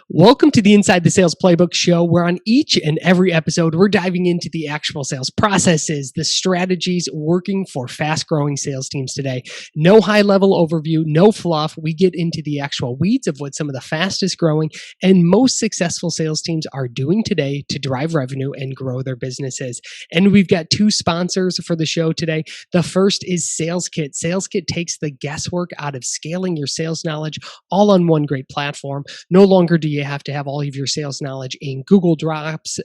Welcome to the Inside the Sales Playbook show, where on each and every episode, we're diving into the actual sales processes, the strategies working for fast-growing sales teams today. No high-level overview, no fluff. We get into the actual weeds of what some of the fastest-growing and most successful sales teams are doing today to drive revenue and grow their businesses. And we've got two sponsors for the show today. The first is SalesKit. SalesKit takes the guesswork out of scaling your sales knowledge all on one great platform. No longer do you have to have all of your sales knowledge in Google Docs,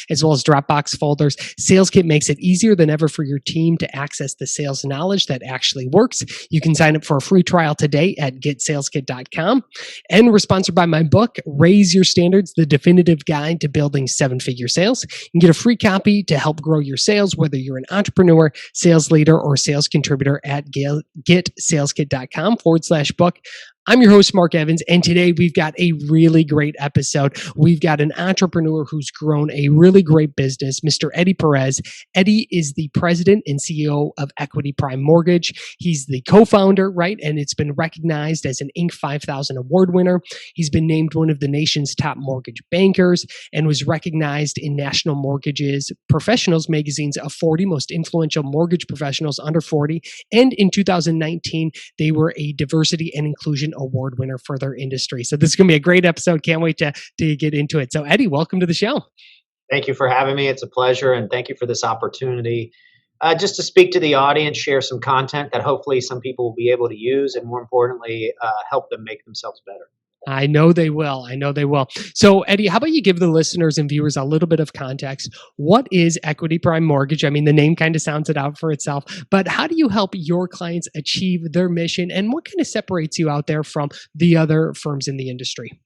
as well as Dropbox folders. SalesKit makes it easier than ever for your team to access the sales knowledge that actually works. You can sign up for a free trial today at getsaleskit.com. And we're sponsored by my book, Raise Your Standards, the definitive guide to building seven-figure sales. You can get a free copy to help grow your sales, whether you're an entrepreneur, sales leader, or sales contributor at getsaleskit.com/book. I'm your host, Mark Evans, and today we've got a really great episode. We've got an entrepreneur who's grown a really great business, Mr. Eddy Perez. Eddy is the president and CEO of Equity Prime Mortgage. He's the co-founder, right? And it's been recognized as an Inc. 5000 award winner. He's been named one of the nation's top mortgage bankers and was recognized in National Mortgages Professionals magazine's of 40 most influential mortgage professionals under 40. And in 2019, they were a diversity and inclusion award winner for their industry. So this is going to be a great episode. Can't wait to get into it. So Eddy, welcome to the show. Thank you for having me. It's a pleasure. And thank you for this opportunity just to speak to the audience, share some content that hopefully some people will be able to use, and more importantly, help them make themselves better. I know they will. So Eddy, how about you give the listeners and viewers a little bit of context? What is Equity Prime Mortgage? I mean, the name kind of sounds it out for itself, but how do you help your clients achieve their mission, and what kind of separates you out there from the other firms in the industry?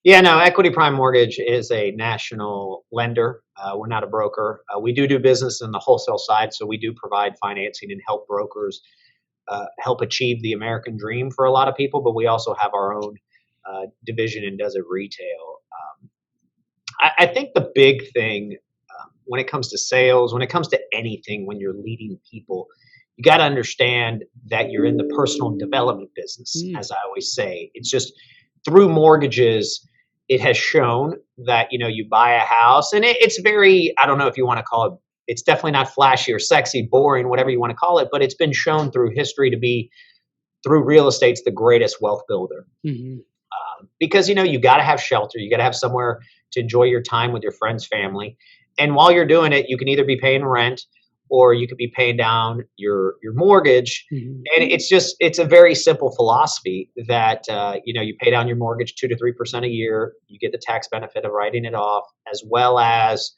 Yeah, no, Equity Prime Mortgage is a national lender. We're not a broker. We do business in the wholesale side, so we do provide financing and help brokers help achieve the American dream for a lot of people, but we also have our own division and does it retail. I think the big thing when it comes to sales, when it comes to anything, when you're leading people, you got to understand that you're in the personal development business. As I always say, it's just through mortgages, it has shown that, you buy a house and it's very, I don't know if you want to call it, it's definitely not flashy or sexy, boring, whatever you want to call it, but it's been shown through history to be, through real estate's the greatest wealth builder. Mm-hmm. Because, you got to have shelter. You got to have somewhere to enjoy your time with your friends, family. And while you're doing it, you can either be paying rent or you could be paying down your mortgage. Mm-hmm. And it's a very simple philosophy that, you pay down your mortgage 2 to 3% a year. You get the tax benefit of writing it off, as well as,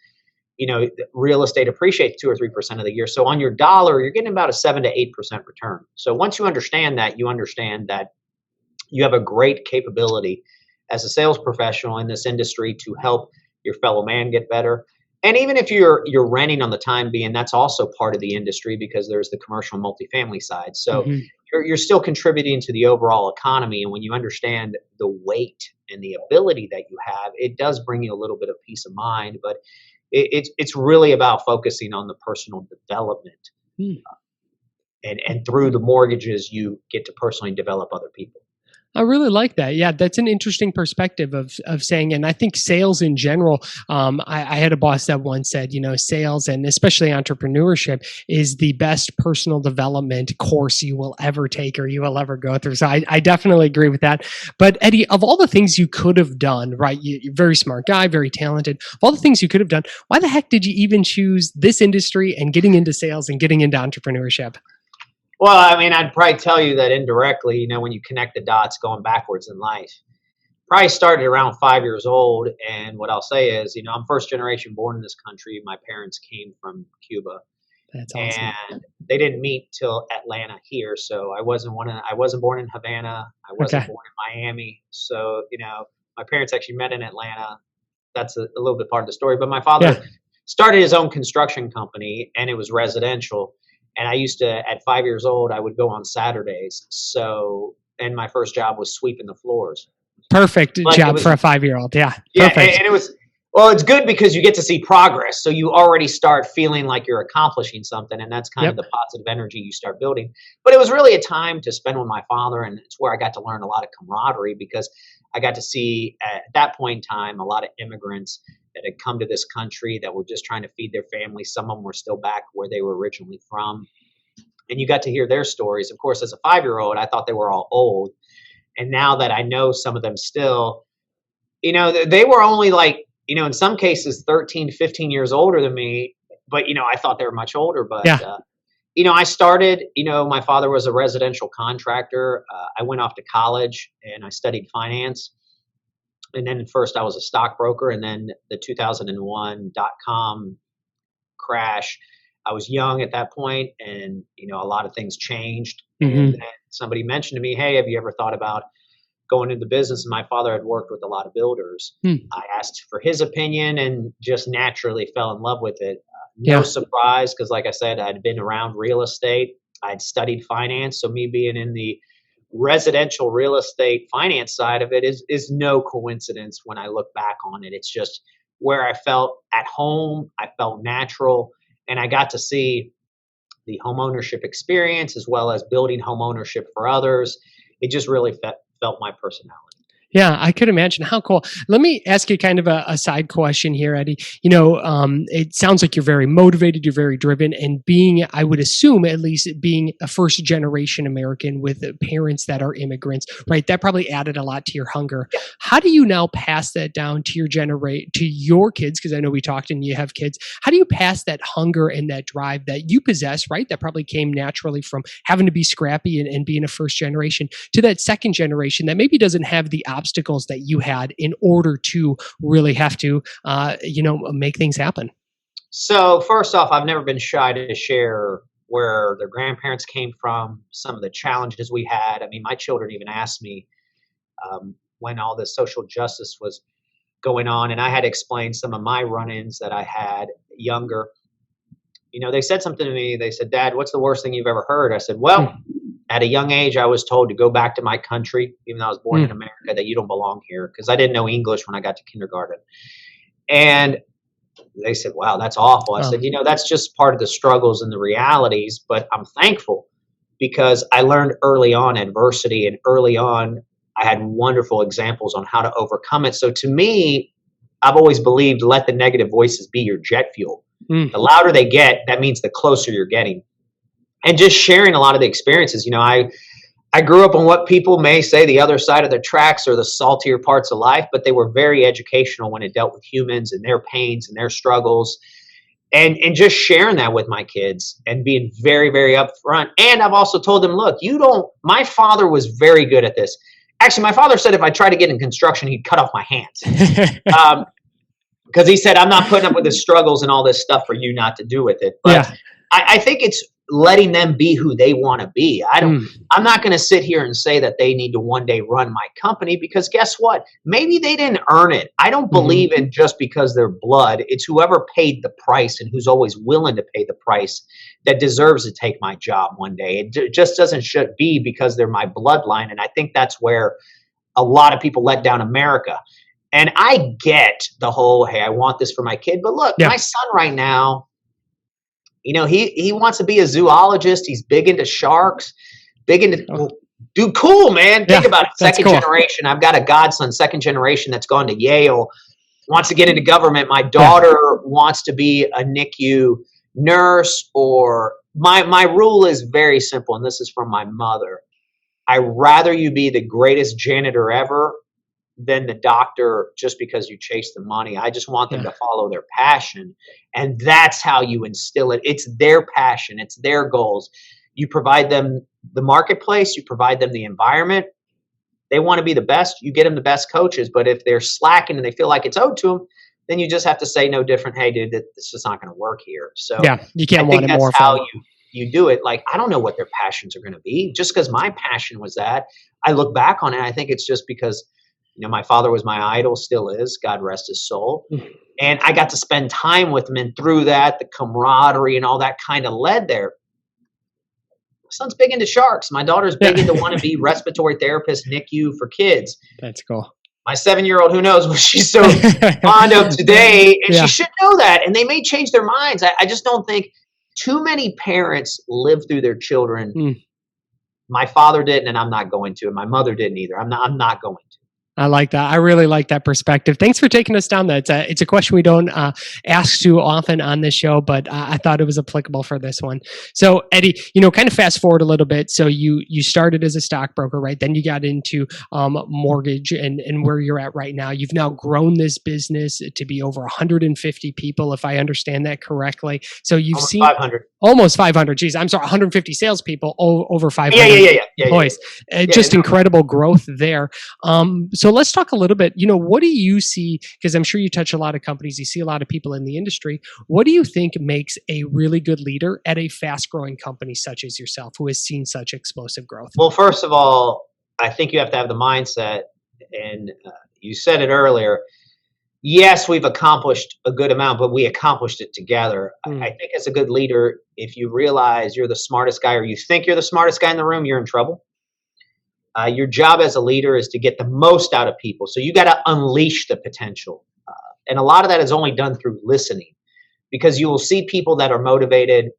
real estate appreciates 2 or 3% of the year. So on your dollar, you're getting about a 7 to 8% return. So once you understand that, you have a great capability as a sales professional in this industry to help your fellow man get better. And even if you're renting on the time being, that's also part of the industry because there's the commercial multifamily side. So mm-hmm. you're still contributing to the overall economy. And when you understand the weight and the ability that you have, it does bring you a little bit of peace of mind. But it's really about focusing on the personal development. And through the mortgages, you get to personally develop other people. I really like that. Yeah, that's an interesting perspective of saying, and I think sales in general, I had a boss that once said, sales and especially entrepreneurship is the best personal development course you will ever take or you will ever go through. So I definitely agree with that. But Eddy, of all the things you could have done, right, you're a very smart guy, very talented, of all the things you could have done, why the heck did you even choose this industry and getting into sales and getting into entrepreneurship? Well, I mean, I'd probably tell you that indirectly, when you connect the dots going backwards in life. Probably started around 5 years old. And what I'll say is, I'm first generation born in this country. My parents came from Cuba. That's awesome. And they didn't meet till Atlanta here. So I wasn't born in Havana. I wasn't born in Miami. So, my parents actually met in Atlanta. That's a little bit part of the story. But my father started his own construction company, and it was residential. And I used to, at 5 years old, I would go on Saturdays. And my first job was sweeping the floors. Perfect job for a 5-year-old. Yeah. Yeah. Perfect. And Well, it's good because you get to see progress. So you already start feeling like you're accomplishing something. And that's kind of Yep. the positive energy you start building. But it was really a time to spend with my father. And it's where I got to learn a lot of camaraderie because I got to see at that point in time a lot of immigrants that had come to this country that were just trying to feed their families. Some of them were still back where they were originally from. And you got to hear their stories. Of course, as a 5-year-old, I thought they were all old. And now that I know some of them still, they were only like, in some cases 13, 15 years older than me, but, I thought they were much older. But, Yeah. I started, my father was a residential contractor. I went off to college and I studied finance. And then first I was a stockbroker, and then the 2001 .com crash. I was young at that point, and, a lot of things changed. Mm-hmm. And then somebody mentioned to me, hey, have you ever thought about going into business? And my father had worked with a lot of builders. I asked for his opinion and just naturally fell in love with it. No surprise, because like I said, I'd been around real estate. I'd studied finance. So me being in the residential real estate finance side of it is no coincidence when I look back on it. It's just where I felt at home. I felt natural, and I got to see the home ownership experience as well as building home ownership for others. It just really felt my personality. Yeah, I could imagine. How cool. Let me ask you kind of a side question here, Eddy. It sounds like you're very motivated, you're very driven, and I would assume at least being a first generation American with parents that are immigrants, right? That probably added a lot to your hunger. Yeah. How do you now pass that down to your kids? Because I know we talked and you have kids. How do you pass that hunger and that drive that you possess, right? That probably came naturally from having to be scrappy and being a first generation to that second generation that maybe doesn't have the obstacles that you had in order to really have to, make things happen? So first off, I've never been shy to share where their grandparents came from, some of the challenges we had. I mean, my children even asked me when all this social justice was going on, and I had explained some of my run-ins that I had younger. They said something to me. They said, Dad, what's the worst thing you've ever heard? I said, well, at a young age, I was told to go back to my country, even though I was born in America, that you don't belong here, because I didn't know English when I got to kindergarten. And they said, wow, that's awful. I said, that's just part of the struggles and the realities, but I'm thankful because I learned early on adversity, and early on I had wonderful examples on how to overcome it. So to me, I've always believed, let the negative voices be your jet fuel. The louder they get, that means the closer you're getting. And just sharing a lot of the experiences. I grew up on what people may say the other side of the tracks or the saltier parts of life, but they were very educational when it dealt with humans and their pains and their struggles. And just sharing that with my kids and being very, very upfront. And I've also told them, look, my father was very good at this. Actually, my father said if I tried to get in construction, he'd cut off my hands. Because he said, I'm not putting up with the struggles and all this stuff for you not to do with it. But I think it's letting them be who they want to be. I'm not going to sit here and say that they need to one day run my company, because guess what? Maybe they didn't earn it. I don't believe in just because they're blood. It's whoever paid the price and who's always willing to pay the price that deserves to take my job one day. It just doesn't should be because they're my bloodline. And I think that's where a lot of people let down America. And I get the whole, hey, I want this for my kid. But look, my son right now, he wants to be a zoologist. He's big into sharks, big into, dude, cool, man. Think about it. Second generation. I've got a godson, second generation, that's gone to Yale, wants to get into government. My daughter wants to be a NICU nurse, or my rule is very simple. And this is from my mother. I'd rather you be the greatest janitor ever than the doctor just because you chase the money. I just want them to follow their passion. And that's how you instill it. It's their passion. It's their goals. You provide them the marketplace. You provide them the environment. They want to be the best. You get them the best coaches. But if they're slacking and they feel like it's owed to them, then you just have to say no different. Hey, dude, this is not going to work here. So you can't want it more. That's how you do it. Like, I don't know what their passions are going to be. Just because my passion was that, I look back on it, I think it's just because my father was my idol, still is, God rest his soul. And I got to spend time with him. And through that, the camaraderie and all that kind of led there. My son's big into sharks. My daughter's big into want to be respiratory therapist, NICU for kids. That's cool. my 7-year-old, who knows what she's so fond of today, and she should know that. And they may change their minds. I just don't think too many parents live through their children. My father didn't, and I'm not going to. And my mother didn't either. I'm not going to. I like that. I really like that perspective. Thanks for taking us down that. It's a question we don't ask too often on this show, but I thought it was applicable for this one. So, Eddy, kind of fast forward a little bit. So you started as a stockbroker, right? Then you got into mortgage and where you're at right now. You've now grown this business to be over 150 people, if I understand that correctly. So you've almost seen 500. Almost 500. Geez, I'm sorry, 150 salespeople, over 500 yeah, employees. Just incredible growth there. So let's talk a little bit, what do you see, because I'm sure you touch a lot of companies, you see a lot of people in the industry. What do you think makes a really good leader at a fast growing company such as yourself, who has seen such explosive growth? Well, first of all, I think you have to have the mindset, and you said it earlier. Yes, we've accomplished a good amount, but we accomplished it together. I think as a good leader, if you realize you're the smartest guy, or you think you're the smartest guy in the room, you're in trouble. Your job as a leader is to get the most out of people. So you got to unleash the potential. And a lot of that is only done through listening, because you will see people that are motivated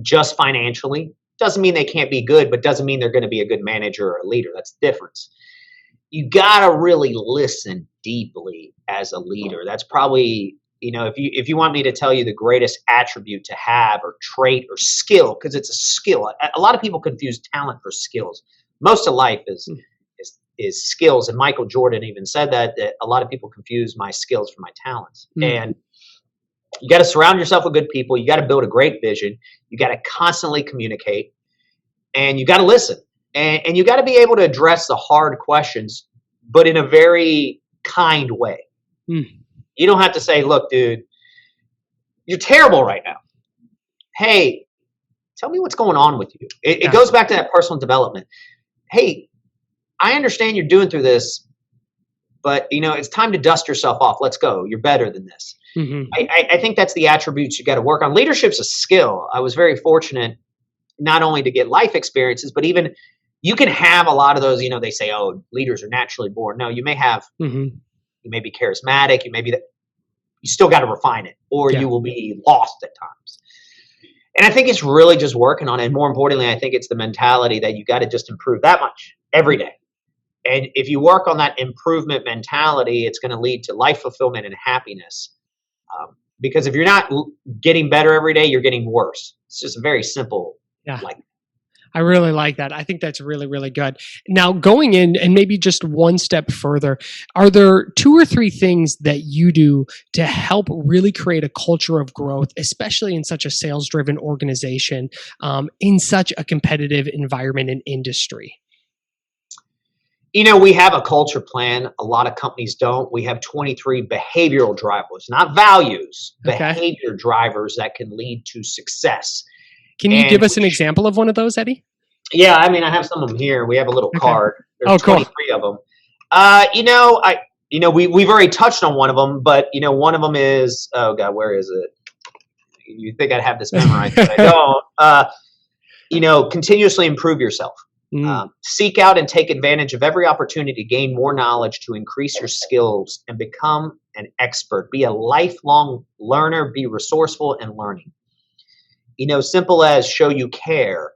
just financially. Doesn't mean they can't be good, but doesn't mean they're going to be a good manager or a leader. That's the difference. You got to really listen deeply as a leader. That's probably, if you want me to tell you the greatest attribute to have, or trait, or skill, because it's a skill. A lot of people confuse talent for skills. Most of life is skills, and Michael Jordan even said that a lot of people confuse my skills for my talents. And you got to surround yourself with good people. You got to build a great vision. You got to constantly communicate, and you got to listen, and you got to be able to address the hard questions, but in a very kind way. You don't have to say, "Look, dude, you're terrible right now. Hey, tell me what's going on with you." It goes back to that personal development. Hey, I understand you're doing through this, but it's time to dust yourself off. Let's go. You're better than this. I think that's the attributes you got to work on. Leadership's a skill. I was very fortunate not only to get life experiences, but even you can have a lot of those. They say, "Oh, leaders are naturally born." No, you may have. You may be charismatic. You may be that. You still got to refine it, or you will be lost at times. And I think it's really just working on it. And more importantly, I think it's the mentality that you got to just improve that much every day. And if you work on that improvement mentality, it's going to lead to life fulfillment and happiness. Because if you're not getting better every day, you're getting worse. It's just very simple. I really like that. I think that's really, really good. Now, going in and maybe just one step further, are there 2 or 3 things that you do to help really create a culture of growth, especially in such a sales-driven organization, in such a competitive environment and industry? We have a culture plan. A lot of companies don't. We have 23 behavioral drivers, not values, behavior drivers that can lead to success. Can you give us an example of one of those, Eddy? Yeah, I have some of them here. We have a little card. There's 23 of them. We've already touched on one of them, but one of them is, oh God, where is it? You think I'd have this memorized, but I don't. Continuously improve yourself. Seek out and take advantage of every opportunity to gain more knowledge, to increase your skills and become an expert. Be a lifelong learner. Be resourceful and learning. Simple as show you care.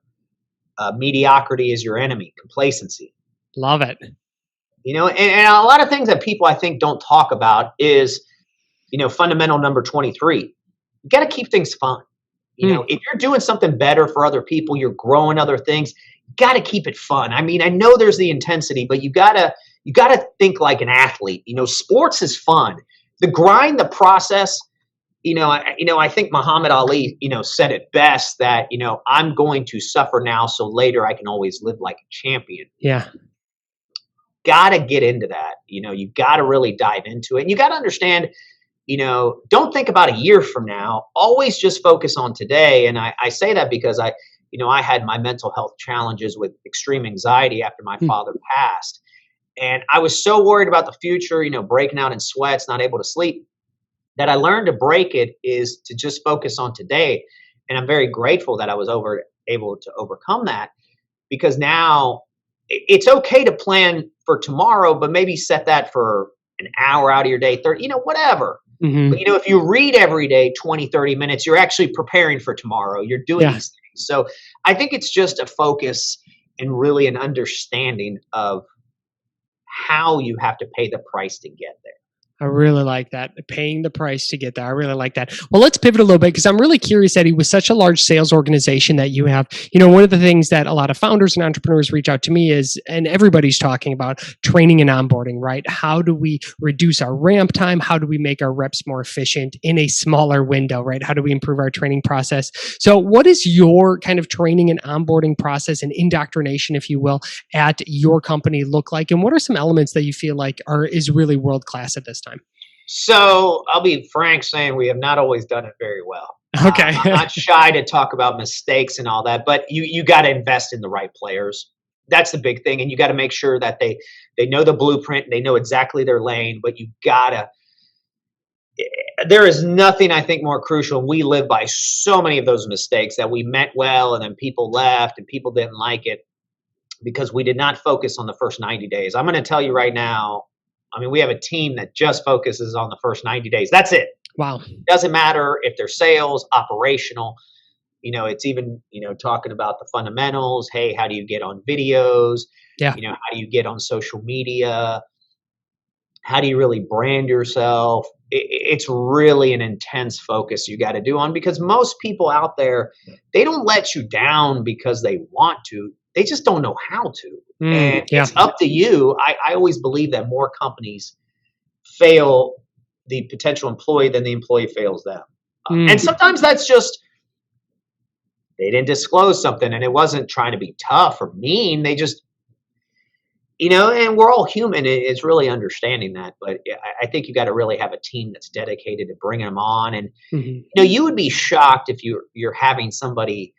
Mediocrity is your enemy. Complacency. Love it. And a lot of things that people I think don't talk about is, fundamental number 23. You got to keep things fun. If you're doing something better for other people, you're growing other things, you got to keep it fun. I know there's the intensity, but you got to think like an athlete. Sports is fun. The grind, the process. I think Muhammad Ali, said it best that, I'm going to suffer now so later I can always live like a champion. Yeah. Got to get into that. You got to really dive into it. And you got to understand, don't think about a year from now. Always just focus on today. And I say that because I had my mental health challenges with extreme anxiety after my father passed. And I was so worried about the future, breaking out in sweats, not able to sleep, that I learned to break it is to just focus on today. And I'm very grateful that I was able to overcome that, because now it's okay to plan for tomorrow, but maybe set that for an hour out of your day, 30, whatever. But, if you read every day, 20, 30 minutes, you're actually preparing for tomorrow. You're doing Yeah. these things. So I think it's just a focus and really an understanding of how you have to pay the price to get there. I really like that. Paying the price to get there. I really like that. Well, let's pivot a little bit because I'm really curious, Eddy, with such a large sales organization that you have, one of the things that a lot of founders and entrepreneurs reach out to me is, and everybody's talking about training and onboarding, right? How do we reduce our ramp time? How do we make our reps more efficient in a smaller window, right? How do we improve our training process? So what is your kind of training and onboarding process and indoctrination, if you will, at your company look like? And what are some elements that you feel like is really world-class at this time? So I'll be frank saying we have not always done it very well. Okay. I'm not shy to talk about mistakes and all that, but you got to invest in the right players. That's the big thing. And you got to make sure that they know the blueprint, they know exactly their lane, but there is nothing I think more crucial. And we live by so many of those mistakes that we meant well and then people left and people didn't like it because we did not focus on the first 90 days. I'm going to tell you right now, we have a team that just focuses on the first 90 days. That's it. Wow. Doesn't matter if they're sales, operational. It's even, talking about the fundamentals. Hey, how do you get on videos? Yeah. How do you get on social media? How do you really brand yourself? It's really an intense focus you got to do on, because most people out there, they don't let you down because they want to. They just don't know how to. And it's up to you. I always believe that more companies fail the potential employee than the employee fails them. And sometimes that's just, they didn't disclose something and it wasn't trying to be tough or mean. They just, and we're all human. It's really understanding that. But I think you got to really have a team that's dedicated to bringing them on. And, you would be shocked if you're having somebody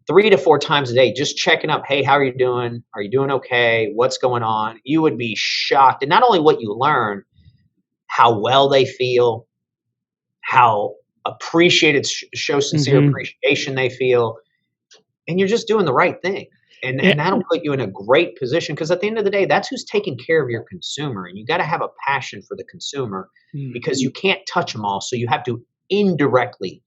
3 to 4 times a day, just checking up. Hey, how are you doing? Are you doing okay? What's going on? You would be shocked. And not only what you learn, how well they feel, how appreciated, show sincere appreciation they feel. And you're just doing the right thing. And that'll put you in a great position, because at the end of the day, that's who's taking care of your consumer. And you got to have a passion for the consumer because you can't touch them all. So you have to indirectly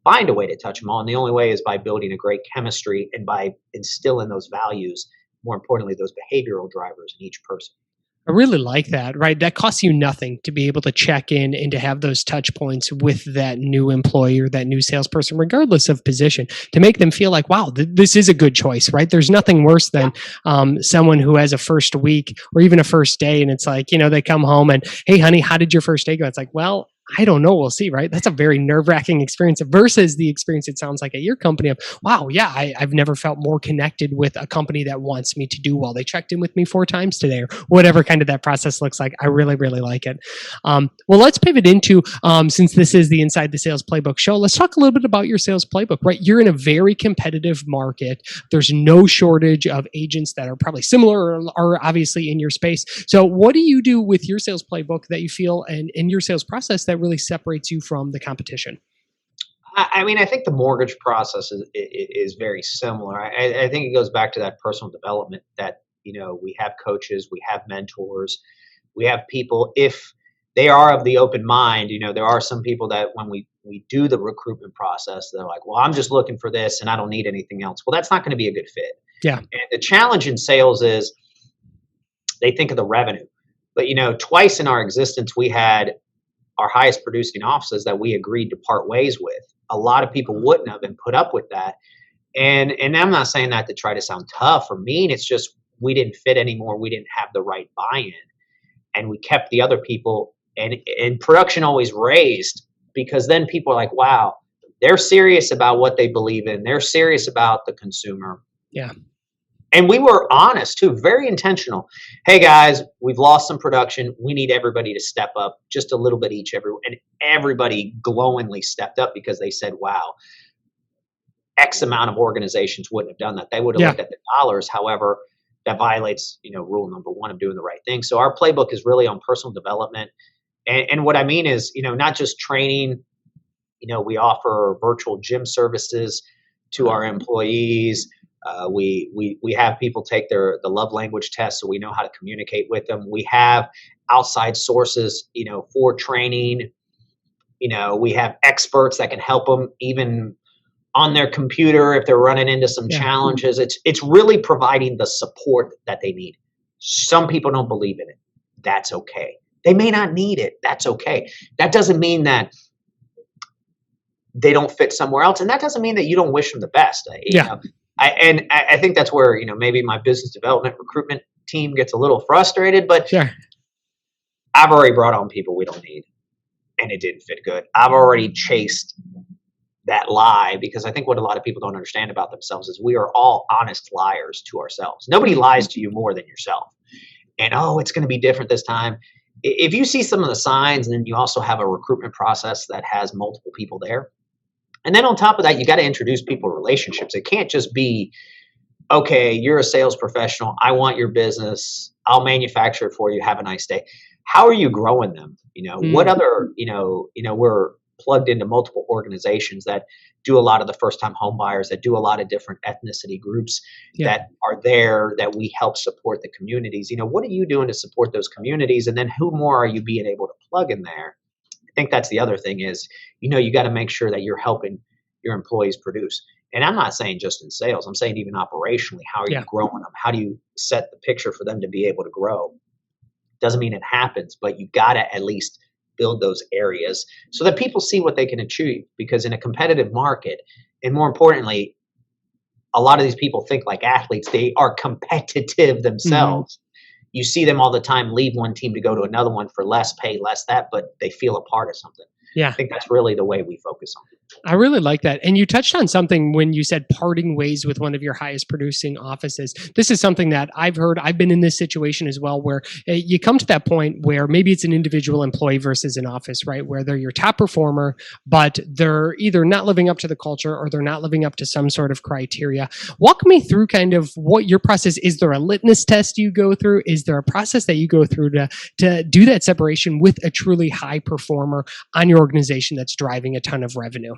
find a way to touch them all. And the only way is by building a great chemistry and by instilling those values, more importantly, those behavioral drivers in each person. I really like that, right? That costs you nothing to be able to check in and to have those touch points with that new employee or that new salesperson, regardless of position, to make them feel like, wow, this is a good choice, right? There's nothing worse than someone who has a first week or even a first day. And it's like, they come home and, hey, honey, how did your first day go? It's like, well, I don't know. We'll see, right? That's a very nerve-wracking experience versus the experience it sounds like at your company of, wow, yeah, I've never felt more connected with a company that wants me to do well. They checked in with me 4 times today, or whatever kind of that process looks like. I really, really like it. Well, let's pivot into, since this is the Inside the Sales Playbook show, let's talk a little bit about your sales playbook, right? You're in a very competitive market. There's no shortage of agents that are probably similar or are obviously in your space. So what do you do with your sales playbook that you feel and in your sales process that really separates you from the competition? I think the mortgage process is very similar. I think it goes back to that personal development that, we have coaches, we have mentors, we have people, if they are of the open mind, there are some people that when we do the recruitment process, they're like, well, I'm just looking for this and I don't need anything else. Well, that's not going to be a good fit. Yeah. And the challenge in sales is they think of the revenue. But, twice in our existence, we had our highest producing offices that we agreed to part ways with. A lot of people wouldn't have been put up with that. And I'm not saying that to try to sound tough or mean. It's just we didn't fit anymore. We didn't have the right buy-in. And we kept the other people. And production always raised, because then people are like, wow, they're serious about what they believe in. They're serious about the consumer. Yeah. And we were honest too, very intentional. Hey guys, we've lost some production. We need everybody to step up just a little bit each. And everybody glowingly stepped up because they said, wow, X amount of organizations wouldn't have done that. They would have looked at the dollars. However, that violates, rule number 1 of doing the right thing. So our playbook is really on personal development. And what I mean is, not just training. We offer virtual gym services to our employees. We have people take the love language test, so we know how to communicate with them. We have outside sources, for training. We have experts that can help them even on their computer if they're running into some challenges. It's really providing the support that they need. Some people don't believe in it. That's okay. They may not need it. That's okay. That doesn't mean that they don't fit somewhere else, and that doesn't mean that you don't wish them the best. I think that's where maybe my business development recruitment team gets a little frustrated, but I've already brought on people we don't need, and it didn't fit good. I've already chased that lie, because I think what a lot of people don't understand about themselves is we are all honest liars to ourselves. Nobody lies to you more than yourself. And it's going to be different this time. If you see some of the signs, and then you also have a recruitment process that has multiple people there. And then on top of that, you got to introduce people to relationships. It can't just be, okay, you're a sales professional. I want your business. I'll manufacture it for you. Have a nice day. How are you growing them? What other, we're plugged into multiple organizations that do a lot of the first-time home buyers, that do a lot of different ethnicity groups that are there, that we help support the communities. What are you doing to support those communities? And then who more are you being able to plug in there? I think that's the other thing is, you got to make sure that you're helping your employees produce. And I'm not saying just in sales. I'm saying even operationally, how are you growing them? How do you set the picture for them to be able to grow? Doesn't mean it happens, but you got to at least build those areas so that people see what they can achieve. Because in a competitive market, and more importantly, a lot of these people think like athletes. They are competitive themselves. You see them all the time leave one team to go to another one for less pay, less that, but they feel a part of something. I think that's really the way we focus on it. I really like that. And you touched on something when you said parting ways with one of your highest producing offices. This is something that I've heard. I've been in this situation as well, where you come to that point where maybe it's an individual employee versus an office, right? Where they're your top performer, but they're either not living up to the culture or they're not living up to some sort of criteria. Walk me through kind of what your process is. There a litmus test you go through? Is there a process that you go through to do that separation with a truly high performer on your organization that's driving a ton of revenue?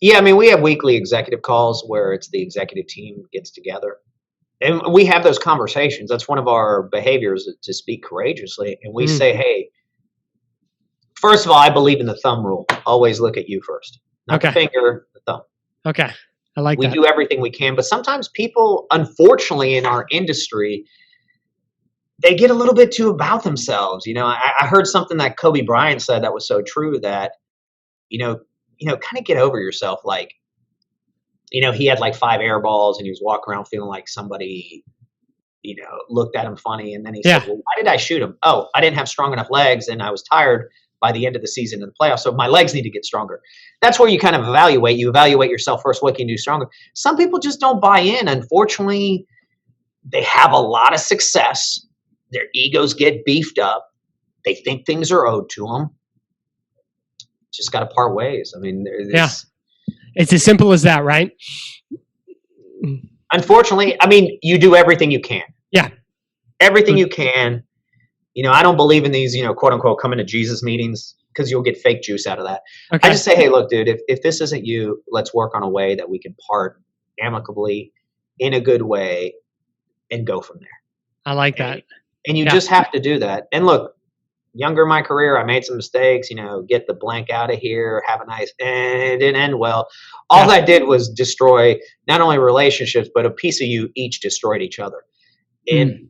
Yeah, we have weekly executive calls where it's the executive team gets together. And we have those conversations. That's one of our behaviors, to speak courageously. And we say, hey, first of all, I believe in the thumb rule. Always look at you first. Not the finger, the thumb. Okay. I like that. We do everything we can. But sometimes people, unfortunately, in our industry, they get a little bit too about themselves. I heard something that Kobe Bryant said that was so true, that, kind of get over yourself. Like, he had like 5 air balls and he was walking around feeling like somebody, looked at him funny. And then he said, well, why did I shoot him? Oh, I didn't have strong enough legs and I was tired by the end of the season in the playoffs. So my legs need to get stronger. That's where you kind of evaluate. You evaluate yourself first. What can you do stronger? Some people just don't buy in. Unfortunately, they have a lot of success. Their egos get beefed up. They think things are owed to them. Just got to part ways. It's as simple as that, right? Unfortunately, you do everything you can. Yeah. Everything you can. I don't believe in these, quote unquote, coming to Jesus meetings, because you'll get fake juice out of that. Okay. I just say, hey, look, dude, if this isn't you, let's work on a way that we can part amicably in a good way and go from there. I like that. And you just have to do that. And look, younger in my career, I made some mistakes, get the blank out of here, have a nice, and it didn't end well. All that did was destroy not only relationships, but a piece of you each destroyed each other. And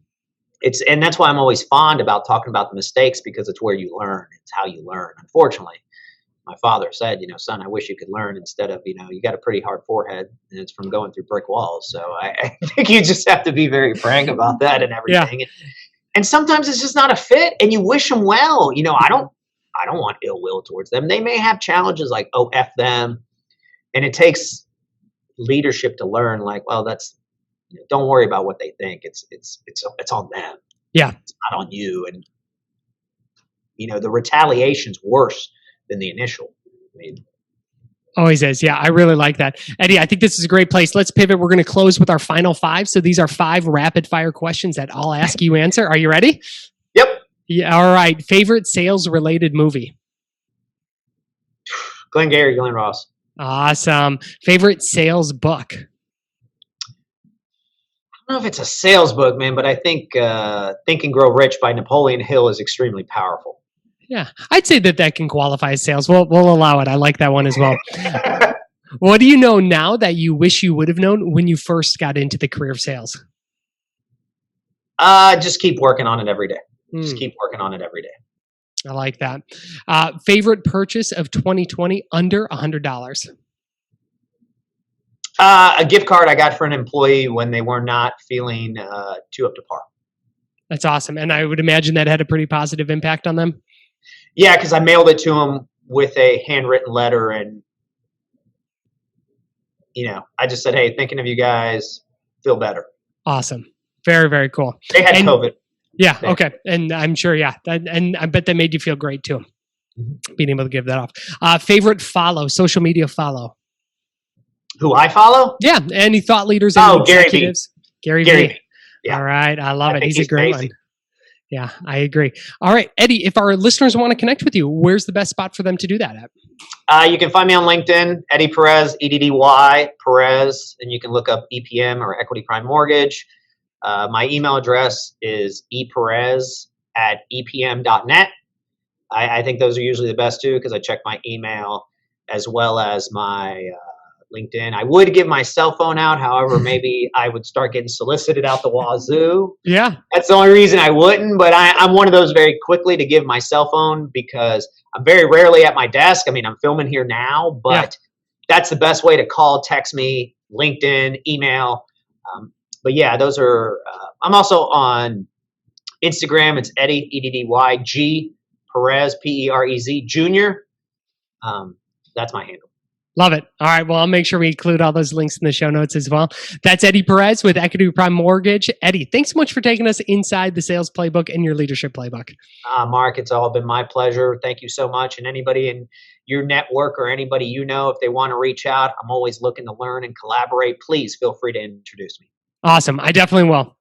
and that's why I'm always fond about talking about the mistakes, because it's where you learn. It's how you learn. Unfortunately, my father said, son, I wish you could learn instead of, you got a pretty hard forehead and it's from going through brick walls. So I think you just have to be very frank about that and everything. Yeah. And sometimes it's just not a fit, and you wish them well. I don't want ill will towards them. They may have challenges like, oh, F them. And it takes leadership to learn, like, well, that's, don't worry about what they think. It's on them. Yeah. It's not on you. And, the retaliation's worse than the initial. Always is. Yeah, I really like that. Eddy, I think this is a great place. Let's pivot. We're going to close with our final 5. So these are 5 rapid fire questions that I'll ask you answer. Are you ready? Yep. Yeah. All right. Favorite sales related movie? Glenn Ross. Awesome. Favorite sales book? don't know if it's a sales book, man, but I think Think and Grow Rich by Napoleon Hill is extremely powerful. Yeah, I'd say that can qualify as sales. We'll allow it. I like that one as well. What do you know now that you wish you would have known when you first got into the career of sales? Just keep working on it every day. Just keep working on it every day. I like that. Favorite purchase of 2020 under $100? A gift card I got for an employee when they were not feeling too up to par. That's awesome. And I would imagine that had a pretty positive impact on them. Yeah, because I mailed it to them with a handwritten letter, and I just said, "Hey, thinking of you guys, feel better." Awesome. Very, very cool. They had COVID. Yeah. Okay. And I'm sure, yeah. And I bet that made you feel great too, being able to give that off. Favorite follow, social media follow? Who I follow? Yeah. Any thought leaders? Any executives? Gary V. Yeah. All right. I love it. He's a great one. Yeah, I agree. All right, Eddy, if our listeners want to connect with you, where's the best spot for them to do that at? You can find me on LinkedIn, Eddy Perez, EDDY Perez, and you can look up EPM or Equity Prime Mortgage. My email address is eperez@epm.net. I think those are usually the best too, because I check my email as well as my LinkedIn. I would give my cell phone out. However, maybe I would start getting solicited out the wazoo. Yeah. That's the only reason I wouldn't. But I'm one of those very quickly to give my cell phone because I'm very rarely at my desk. I mean, I'm filming here now, but that's the best way to call, text me, LinkedIn, email. But yeah, those are, I'm also on Instagram. It's Eddy, EDDY, Perez, Perez, Jr. That's my handle. Love it. All right. Well, I'll make sure we include all those links in the show notes as well. That's Eddy Perez with Equity Prime Mortgage. Eddy, thanks so much for taking us inside the sales playbook and your leadership playbook. Mark, it's all been my pleasure. Thank you so much. And anybody in your network or anybody if they want to reach out, I'm always looking to learn and collaborate. Please feel free to introduce me. Awesome. I definitely will.